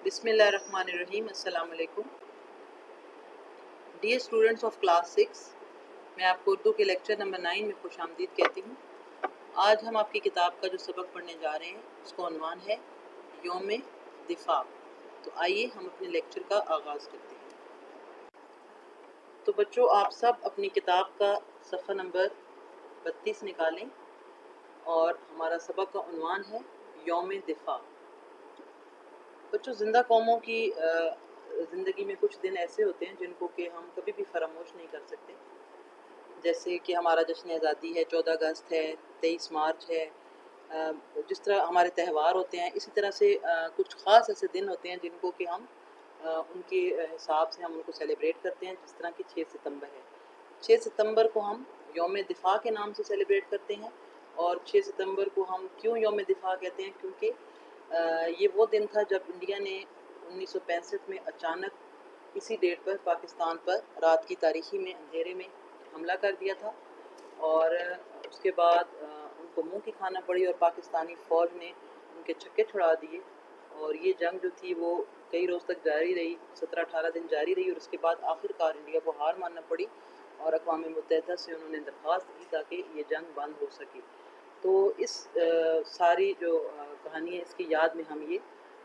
بسم اللہ الرحمن الرحیم۔ السلام علیکم ڈیئر اسٹوڈنٹس آف کلاس 6، میں آپ کو اردو کے لیکچر نمبر 9 میں خوش آمدید کہتی ہوں۔ آج ہم آپ کی کتاب کا جو سبق پڑھنے جا رہے ہیں اس کا عنوان ہے یوم دفاع۔ تو آئیے ہم اپنے لیکچر کا آغاز کرتے ہیں۔ تو بچوں، آپ سب اپنی کتاب کا صفحہ نمبر 32 نکالیں اور ہمارا سبق کا عنوان ہے یوم دفاع۔ بچوں، زندہ قوموں کی زندگی میں کچھ دن ایسے ہوتے ہیں جن کو کہ ہم کبھی بھی فراموش نہیں کر سکتے، جیسے کہ ہمارا جشن آزادی ہے، 14 اگست ہے، 23 مارچ ہے۔ جس طرح ہمارے تہوار ہوتے ہیں، اسی طرح سے کچھ خاص ایسے دن ہوتے ہیں جن کو کہ ہم ان کے حساب سے ہم ان کو سیلیبریٹ کرتے ہیں، جس طرح کہ 6 ستمبر ہے۔ 6 ستمبر کو ہم یوم دفاع کے نام سے سیلیبریٹ کرتے ہیں۔ اور 6 ستمبر کو ہم کیوں یوم دفاع کہتے ہیں؟ کیونکہ یہ وہ دن تھا جب انڈیا نے 1965 میں اچانک اسی ڈیٹ پر پاکستان پر رات کی تاریکی میں اندھیرے میں حملہ کر دیا تھا، اور اس کے بعد ان کو منہ کی کھانا پڑی اور پاکستانی فوج نے ان کے چھکے چھڑا دیے، اور یہ جنگ جو تھی وہ کئی روز تک جاری رہی، 17-18 دن جاری رہی، اور اس کے بعد آخر کار انڈیا کو ہار ماننا پڑی اور اقوام متحدہ سے انہوں نے درخواست کی تاکہ یہ جنگ بند ہو سکے۔ تو اس ساری جو کہانی ہے، اس کی یاد میں ہم یہ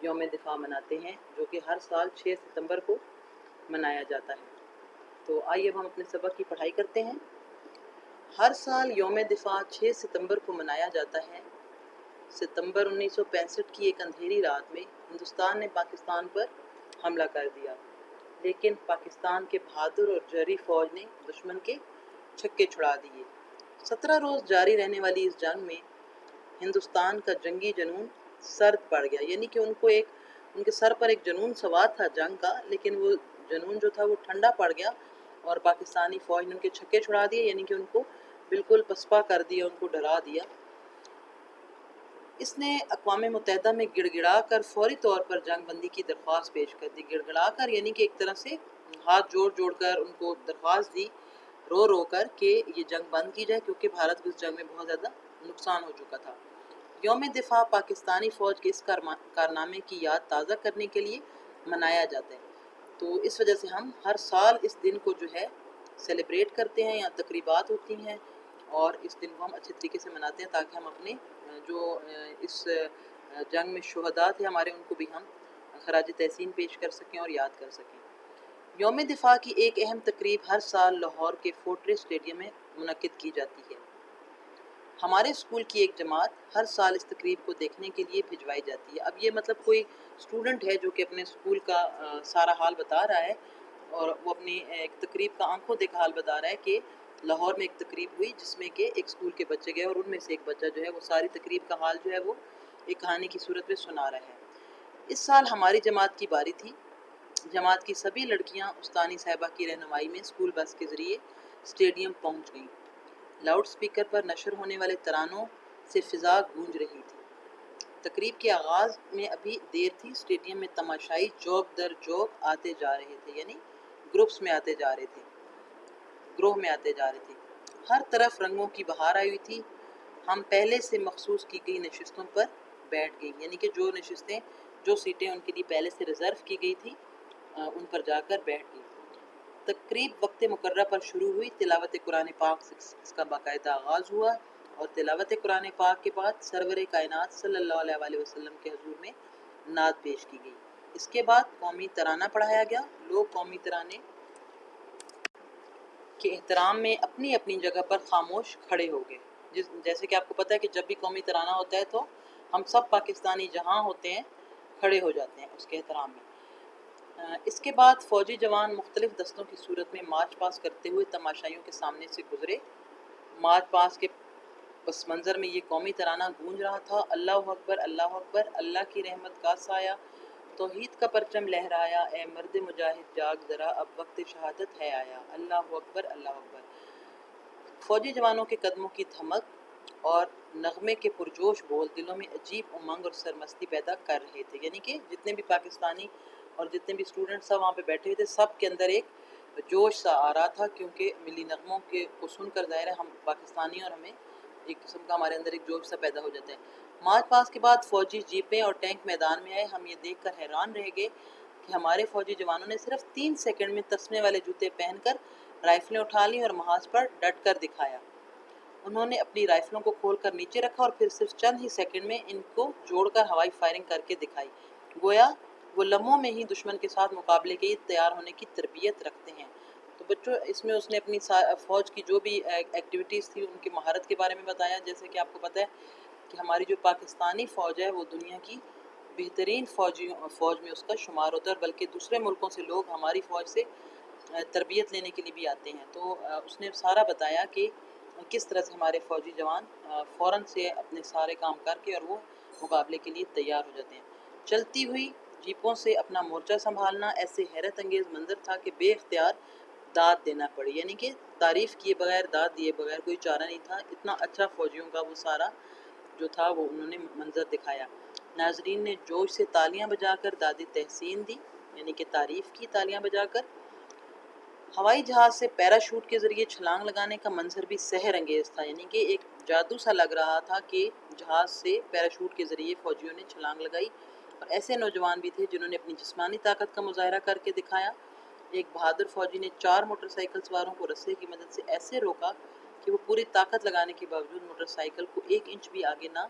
یوم دفاع مناتے ہیں، جو کہ ہر سال 6 ستمبر کو منایا جاتا ہے۔ تو آئیے اب ہم اپنے سبق کی پڑھائی کرتے ہیں۔ ہر سال یوم دفاع 6 ستمبر کو منایا جاتا ہے۔ ستمبر 1965 کی ایک اندھیری رات میں ہندوستان نے پاکستان پر حملہ کر دیا، لیکن پاکستان کے بہادر اور جرأتی فوج نے دشمن کے چھکے چھڑا دیے۔ 17 روز جاری رہنے والی اس جنگ میں ہندوستان کا جنگی جنون سرد پڑ گیا، یعنی کہ ان کے سر پر ایک جنون سوار تھا جنگ کا، لیکن وہ جنون جو تھا وہ ٹھنڈا پڑ گیا، اور پاکستانی فوج نے ان کے چھکے چھڑا دیے، یعنی کہ ان کو بالکل پسپا کر دیا، ان کو ڈرا دیا۔ اس نے اقوام متحدہ میں گڑ گڑا کر فوری طور پر جنگ بندی کی درخواست پیش کر دی۔ گڑ گڑا کر یعنی کہ ایک طرح سے ہاتھ جوڑ کر ان کو درخواست دی، رو کر، کہ یہ جنگ بند کی جائے، کیونکہ بھارت کو اس جنگ میں بہت زیادہ نقصان ہو چکا تھا۔ یوم دفاع پاکستانی فوج کے اس کارنامے کی یاد تازہ کرنے کے لیے منایا جاتا ہے۔ تو اس وجہ سے ہم ہر سال اس دن کو جو ہے سیلیبریٹ کرتے ہیں، یا تقریبات ہوتی ہیں، اور اس دن کو ہم اچھے طریقے سے مناتے ہیں تاکہ ہم اپنے جو اس جنگ میں شہداء تھے ہمارے، ان کو بھی ہم خراج تحسین پیش کر سکیں اور یاد کر سکیں۔ یوم دفاع کی ایک اہم تقریب ہر سال لاہور کے فورٹریس اسٹیڈیم میں منعقد کی جاتی ہے۔ ہمارے اسکول کی ایک جماعت ہر سال اس تقریب کو دیکھنے کے لیے بھجوائی جاتی ہے۔ اب یہ مطلب کوئی اسٹوڈنٹ ہے جو کہ اپنے اسکول کا سارا حال بتا رہا ہے، اور وہ اپنی ایک تقریب کا آنکھوں دیکھا حال بتا رہا ہے کہ لاہور میں ایک تقریب ہوئی جس میں کہ ایک اسکول کے بچے گئے، اور ان میں سے ایک بچہ جو ہے وہ ساری تقریب کا حال جو ہے وہ ایک کہانی کی صورت میں سنا رہا ہے۔ اس سال ہماری جماعت کی باری تھی۔ جماعت کی سبھی لڑکیاں استانی صاحبہ کی رہنمائی میں اسکول بس کے ذریعے اسٹیڈیم پہنچ گئیں۔ لاؤڈ سپیکر پر نشر ہونے والے ترانوں سے فضا گونج رہی تھی۔ تقریب کے آغاز میں ابھی دیر تھی، اسٹیڈیم میں تماشائی چوک در چوک آتے جا رہے تھے، یعنی گروہ میں آتے جا رہے تھے۔ ہر طرف رنگوں کی بہار آئی ہوئی تھی۔ ہم پہلے سے مخصوص کی گئی نشستوں پر بیٹھ گئیں، یعنی کہ جو سیٹیں ان کے لیے پہلے سے ریزرو کی گئی تھی ان پر جا کر بیٹھ گئی۔ تقریب وقت مقررہ پر شروع ہوئی۔ تلاوت قرآن پاک سے اس کا باقاعدہ آغاز ہوا، اور تلاوت قرآن پاک کے بعد سرور کائنات صلی اللہ علیہ وآلہ وسلم کے حضور میں نعت پیش کی گئی۔ اس کے بعد قومی ترانہ پڑھایا گیا۔ لوگ قومی ترانے کے احترام میں اپنی اپنی جگہ پر خاموش کھڑے ہو گئے۔ جیسے کہ آپ کو پتہ ہے کہ جب بھی قومی ترانہ ہوتا ہے تو ہم سب پاکستانی جہاں ہوتے ہیں کھڑے ہو جاتے ہیں اس کے احترام میں۔ اس کے بعد فوجی جوان مختلف دستوں کی صورت میں مارچ پاس کرتے ہوئے تماشائیوں کے سامنے سے گزرے۔ مارچ پاس کے پس منظر میں یہ قومی ترانہ گونج رہا تھا: اللہ اکبر، اللہ اکبر، اللہ کی رحمت کا سایہ، توحید کا پرچم لہرایا، اے مرد مجاہد جاگ ذرا، اب وقت شہادت ہے آیا، اللہ اکبر، اللہ اکبر۔ فوجی جوانوں کے قدموں کی دھمک اور نغمے کے پرجوش بول دلوں میں عجیب امنگ اور سرمستی پیدا کر رہے تھے، یعنی کہ جتنے بھی پاکستانی اور جتنے بھی اسٹوڈنٹ سب وہاں پہ بیٹھے ہوئے تھے، سب کے اندر ایک جوش سا آ رہا تھا، کیونکہ ملی نغموں کو سن کر ظاہر ہے ہم پاکستانی، اور ہمیں ایک قسم کا ہمارے اندر ایک جوش سا پیدا ہو جاتا ہے۔ مارچ پاس کے بعد فوجی جیپیں اور ٹینک میدان میں آئے. ہم یہ دیکھ کر حیران رہ گئے کہ ہمارے فوجی جوانوں نے صرف 3 سیکنڈ میں تسمے والے جوتے پہن کر رائفلیں اٹھا لیں اور محاذ پر ڈٹ کر دکھایا. انہوں نے اپنی رائفلوں کو کھول کر نیچے رکھا اور پھر صرف چند ہی سیکنڈ میں ان کو جوڑ کر ہوائی فائرنگ کر کے دکھائی. گویا وہ لمحوں میں ہی دشمن کے ساتھ مقابلے کے تیار ہونے کی تربیت رکھتے ہیں. تو بچوں اس میں اس نے اپنی فوج کی جو بھی ایکٹیویٹیز تھی ان کی مہارت کے بارے میں بتایا. جیسے کہ آپ کو پتہ ہے کہ ہماری جو پاکستانی فوج ہے وہ دنیا کی بہترین فوج میں اس کا شمار ہوتا ہے، بلکہ دوسرے ملکوں سے لوگ ہماری فوج سے تربیت لینے کے لیے بھی آتے ہیں. تو اس نے سارا بتایا کہ کس طرح سے ہمارے فوجی جوان فوراً سے اپنے سارے کام کر کے اور وہ مقابلے کے لیے تیار ہو جاتے ہیں. چلتی ہوئی جیپوں سے اپنا مورچہ سنبھالنا ایسے حیرت انگیز منظر تھا کہ بے اختیار داد دینا پڑی، یعنی کہ تعریف کیے بغیر، داد دیے بغیر کوئی چارہ نہیں تھا. اتنا اچھا فوجیوں کا وہ سارا جو تھا وہ انہوں نے منظر دکھایا. ناظرین نے جوش سے تالیاں بجا کر داد تحسین دی، یعنی کہ تعریف کی تالیاں بجا کر. ہوائی جہاز سے پیراشوٹ کے ذریعے چھلانگ لگانے کا منظر بھی سحر انگیز تھا، یعنی کہ ایک جادو سا لگ رہا تھا کہ جہاز سے پیراشوٹ کے ذریعے فوجیوں نے چھلانگ لگائی. اور ایسے نوجوان بھی تھے جنہوں نے اپنی جسمانی طاقت کا مظاہرہ کر کے دکھایا. ایک بہادر فوجی نے 4 موٹر سائیکل سواروں کو رسے کی مدد سے ایسے روکا کہ وہ پوری طاقت لگانے کے باوجود موٹر سائیکل کو 1 انچ بھی آگے نہ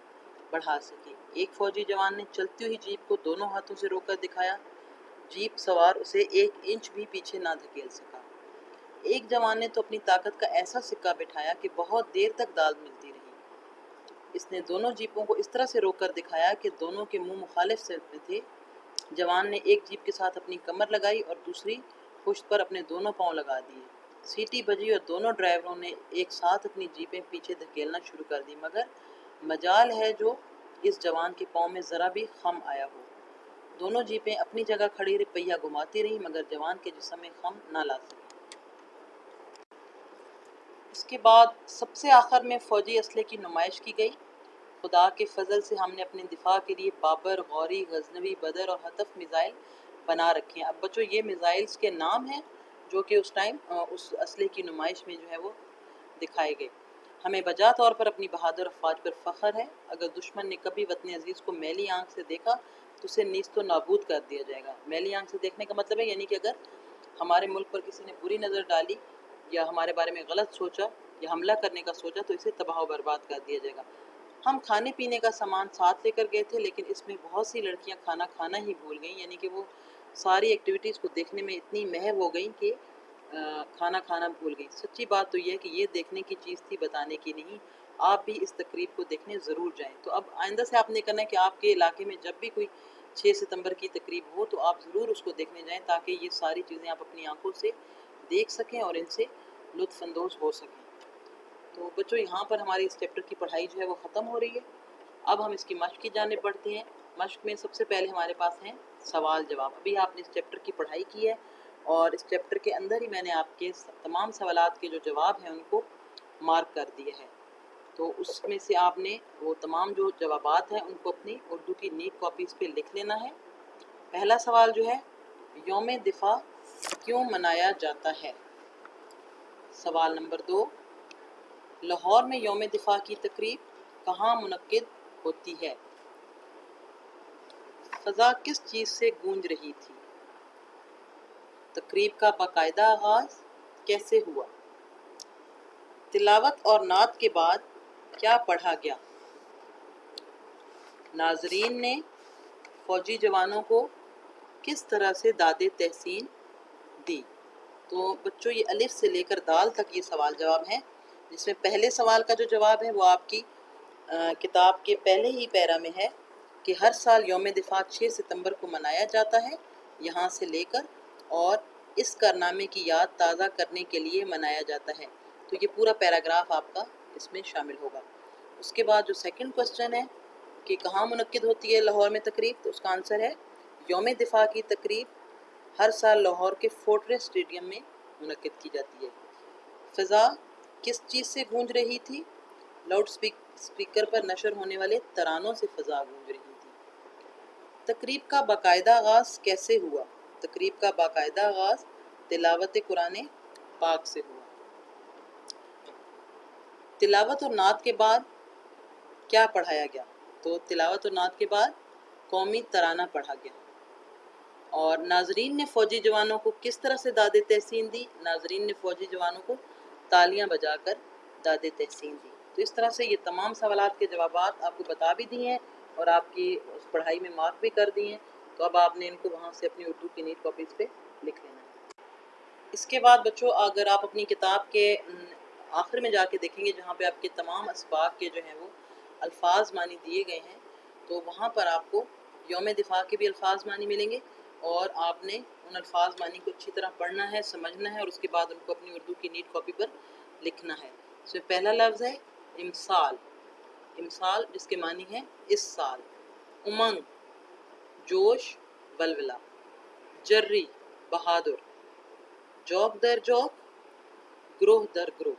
بڑھا سکے. ایک فوجی جوان نے چلتی ہوئی جیپ کو دونوں ہاتھوں سے روک کر دکھایا. جیپ سوار اسے 1 انچ بھی پیچھے نہ دھکیل سکا. ایک جوان نے تو اپنی طاقت کا ایسا سکہ بٹھایا کہ بہت دیر تک داد ملتی رہی. اس نے دونوں جیپوں کو اس طرح سے روک کر دکھایا کہ دونوں کے منہ مخالف سمت میں تھے. جوان نے ایک جیپ کے ساتھ اپنی کمر لگائی اور دوسری پشت پر اپنے دونوں پاؤں لگا دیے. سیٹی بجی اور دونوں ڈرائیوروں نے ایک ساتھ اپنی جیپیں پیچھے دھکیلنا شروع کر دی، مگر مجال ہے جو اس جوان کے پاؤں میں ذرا بھی خم آیا ہو. دونوں جیپیں اپنی جگہ کھڑی پہیہ گھماتی رہیں مگر جوان کے جسم میں خم نہ لا سکی. اس کے بعد سب سے آخر میں فوجی اسلحے کی نمائش کی گئی. خدا کے فضل سے ہم نے اپنے دفاع کے لیے بابر، غوری، غزنوی، بدر اور حطف میزائل بنا رکھے ہیں. اب بچوں یہ میزائلز کے نام ہیں جو کہ اس ٹائم اس اسلحے کی نمائش میں جو ہے وہ دکھائے گئے. ہمیں بجا طور پر اپنی بہادر افواج پر فخر ہے. اگر دشمن نے کبھی وطن عزیز کو میلی آنکھ سے دیکھا تو اسے نیست و نابود کر دیا جائے گا. میلی آنکھ سے دیکھنے کا مطلب ہے یعنی کہ اگر ہمارے ملک پر کسی نے بری نظر ڈالی یا ہمارے بارے میں غلط سوچا یا حملہ کرنے کا سوچا تو اسے تباہ و برباد کر دیا جائے گا. ہم کھانے پینے کا سامان ساتھ لے کر گئے تھے لیکن اس میں بہت سی لڑکیاں کھانا کھانا ہی بھول گئیں، یعنی کہ وہ ساری ایکٹیویٹیز کو دیکھنے میں اتنی محو ہو گئیں کہ کھانا کھانا بھول گئی. سچی بات تو یہ ہے کہ یہ دیکھنے کی چیز تھی، بتانے کی نہیں. آپ بھی اس تقریب کو دیکھنے ضرور جائیں. تو اب آئندہ سے آپ نے کرنا ہے کہ آپ کے علاقے میں جب بھی کوئی 6 ستمبر کی تقریب ہو تو آپ ضرور اس کو دیکھنے جائیں تاکہ یہ ساری چیزیں آپ اپنی آنکھوں سے دیکھ سکیں اور ان سے لطف اندوز ہو سکیں. تو بچوں یہاں پر ہماری اس چیپٹر کی پڑھائی جو ہے وہ ختم ہو رہی ہے. اب ہم اس کی مشق کی جانب بڑھتے ہیں. مشق میں سب سے پہلے ہمارے پاس ہیں سوال جواب. ابھی آپ نے اس چیپٹر کی پڑھائی کی ہے اور اس چیپٹر کے اندر ہی میں نے آپ کے تمام سوالات کے جو جواب ہیں ان کو مارک کر دیے ہیں. تو اس میں سے آپ نے وہ تمام جو جوابات ہیں ان کو اپنی اردو کی نیٹ کاپیز پہ لکھ لینا ہے. پہلا سوال جو ہے یوم دفاع کیوں منایا جاتا ہے؟ سوال نمبر 2 لاہور میں یوم دفاع کی تقریب کہاں منعقد ہوتی ہے؟ فضا کس چیز سے گونج رہی تھی؟ تقریب کا باقاعدہ آغاز کیسے ہوا؟ تلاوت اور نعت کے بعد کیا پڑھا گیا؟ ناظرین نے فوجی جوانوں کو کس طرح سے داد تحسین دی؟ تو بچوں یہ الف سے لے کر دال تک یہ سوال جواب ہیں، جس میں پہلے سوال کا جو جواب ہے وہ آپ کی کتاب کے پہلے ہی پیرا میں ہے کہ ہر سال یوم دفاع 6 ستمبر کو منایا جاتا ہے یہاں سے لے کر، اور اس کارنامے کی یاد تازہ کرنے کے لیے منایا جاتا ہے. تو یہ پورا پیراگراف آپ کا اس میں شامل ہوگا. اس کے بعد جو سیکنڈ کوسچن ہے کہ کہاں منعقد ہوتی ہے لاہور میں تقریب، تو اس کا آنسر ہے یوم دفاع کی تقریب ہر سال لاہور کے فورٹریس اسٹیڈیم میں منعقد کی جاتی ہے. فضا کس چیز سے گونج رہی تھی؟ لاؤڈ اسپیکر پر نشر ہونے والے ترانوں سے فضا گونج رہی تھی. تقریب کا باقاعدہ آغاز کیسے ہوا؟ تقریب کا باقاعدہ آغاز تلاوت قرآن پاک سے ہوا. تلاوت اور نعت کے بعد کیا پڑھایا گیا؟ تو تلاوت و نعت کے بعد قومی ترانہ پڑھا گیا۔ اور ناظرین نے فوجی جوانوں کو کس طرح سے داد تحسین دی؟ ناظرین نے فوجی جوانوں کو تالیاں بجا کر داد تحسین دی۔ تو اس طرح سے یہ تمام سوالات کے جوابات آپ کو بتا بھی دیے ہیں اور آپ کی اس پڑھائی میں مارک بھی کر دیے ہیں۔ تو اب آپ نے ان کو وہاں سے اپنی اردو کی نیٹ کاپیز پہ لکھ لینا ہے۔ اس کے بعد بچوں اگر آپ اپنی کتاب کے آخر میں جا کے دیکھیں گے جہاں پہ آپ کے تمام اسباق کے جو ہیں وہ الفاظ معنی دیے گئے ہیں، تو وہاں پر آپ کو یوم دفاع کے بھی الفاظ معنی ملیں گے اور آپ نے ان الفاظ معنی کو اچھی طرح پڑھنا ہے، سمجھنا ہے اور اس کے بعد ان کو اپنی اردو کی نیٹ کاپی پر لکھنا ہے۔ اس میں پہلا لفظ ہے امسال، امسال جس کے معنی ہے اس سال۔ امنگ، جوش، ولولہ۔ جری، بہادر۔ جوک در جوک، گروہ در گروہ۔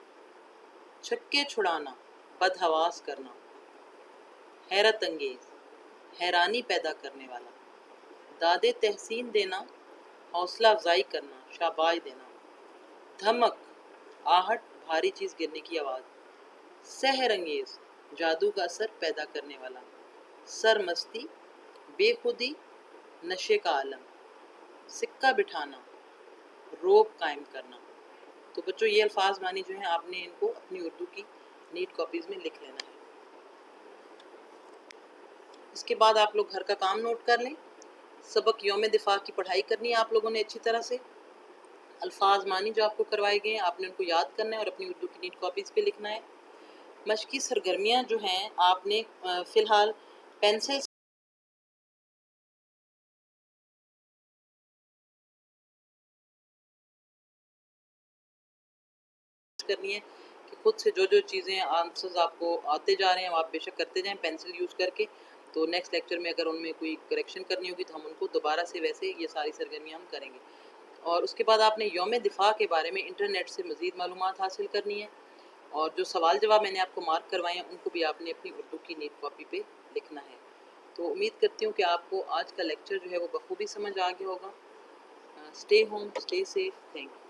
چھکے چھڑانا، بدحواس کرنا۔ حیرت انگیز، حیرانی پیدا کرنے والا۔ داد تحسین دینا، حوصلہ افزائی کرنا، شاباش دینا۔ دھمک، آہٹ، بھاری چیز گرنے کی آواز۔ سحر انگیز، جادو کا اثر پیدا کرنے والا۔ سرمستی، بے خودی، نشے کا عالم۔ سکہ بٹھانا، روب قائم کرنا۔ تو بچوں یہ الفاظ معنی جو ہیں آپ نے ان کو اپنی اردو کی نیٹ کاپیز میں لکھ لینا ہے۔ اس کے بعد آپ لوگ گھر کا کام نوٹ کر لیں۔ سبق یوم دفاع کی پڑھائی کرنی ہے آپ لوگوں نے اچھی طرح سے۔ الفاظ معنی جو آپ کو کروائے گئے ہیں آپ نے ان کو یاد کرنا ہے اور اپنی اردو کی نیٹ کاپیز پہ لکھنا ہے۔ مشقی سرگرمیاں جو ہیں آپ نے فی الحال پینسل کرنی ہے کہ خود سے جو چیزیں آنسرز آپ کو آتے جا رہے ہیں وہ آپ بے شک کرتے جائیں پینسل یوز کر کے۔ تو نیکسٹ لیکچر میں اگر ان میں کوئی کریکشن کرنی ہوگی تو ہم ان کو دوبارہ سے ویسے یہ ساری سرگرمیاں ہم کریں گے۔ اور اس کے بعد آپ نے یوم دفاع کے بارے میں انٹرنیٹ سے مزید معلومات حاصل کرنی ہے اور جو سوال جواب میں نے آپ کو مارک کروائے ہیں ان کو بھی آپ نے اپنی اردو کی نیٹ کاپی پہ لکھنا ہے۔ تو امید کرتی ہوں کہ آپ کو آج کا لیکچر جو ہے وہ بخوبی سمجھ آ گیا ہوگا۔ Stay home, stay safe, thank you.